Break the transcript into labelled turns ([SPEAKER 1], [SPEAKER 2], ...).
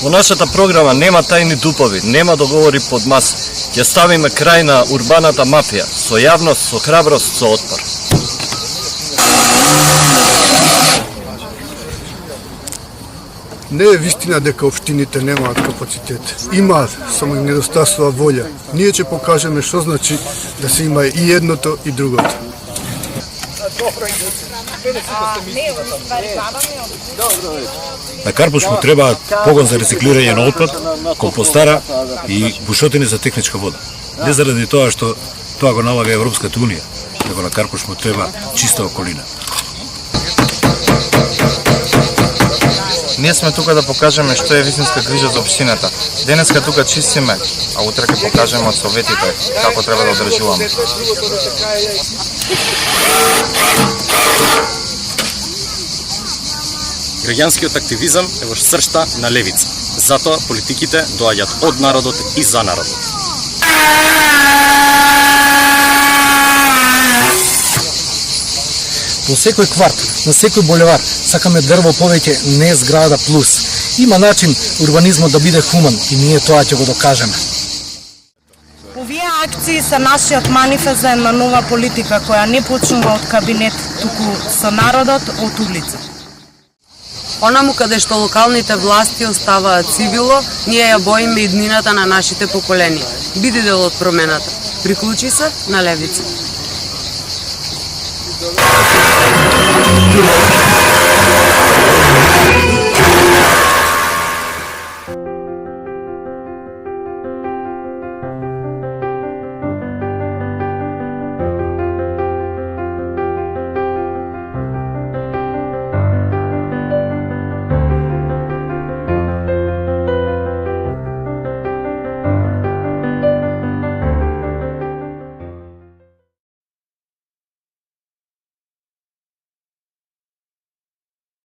[SPEAKER 1] Во нашата програма нема тајни дупови, нема договори под маса. Ќе ставиме крај на урбаната мафија, со јавност, со храброст, со отпор.
[SPEAKER 2] Не е вистина дека општините немаат капацитет. Имаат, само им недостасува волја. Ние ќе покажеме што значи да се има и едното и другото.
[SPEAKER 3] На Карпуш му треба погон за рециклирање на отпад, компостара и бушотини за техничка вода. Не заради тоа што тоа го налага Европската унија, него на Карпуш му треба чиста околина.
[SPEAKER 4] Ние сме тука да покажеме што е вистинска грижа за општината. Денеска тука чистиме, а утре ќе покажеме од советите како треба да одржуваме.
[SPEAKER 5] Граѓанскиот активизам е во сршта на левица. Затоа политиките доаѓаат од народот и за народот.
[SPEAKER 6] Во секој кварт, на секој булевар, сакаме дрво повеќе, не зграда плюс. Има начин урбанизмот да биде хуман и ние тоа ќе го докажеме.
[SPEAKER 7] Овие акции се нашиот манифест за една нова политика која не почнува од кабинет, туку со народот од улица.
[SPEAKER 8] Онаму каде што локалните власти оставаат цивило, ние ја боиме иднината на нашите поколенија. Биди дел од промената. Приклучи се на левица.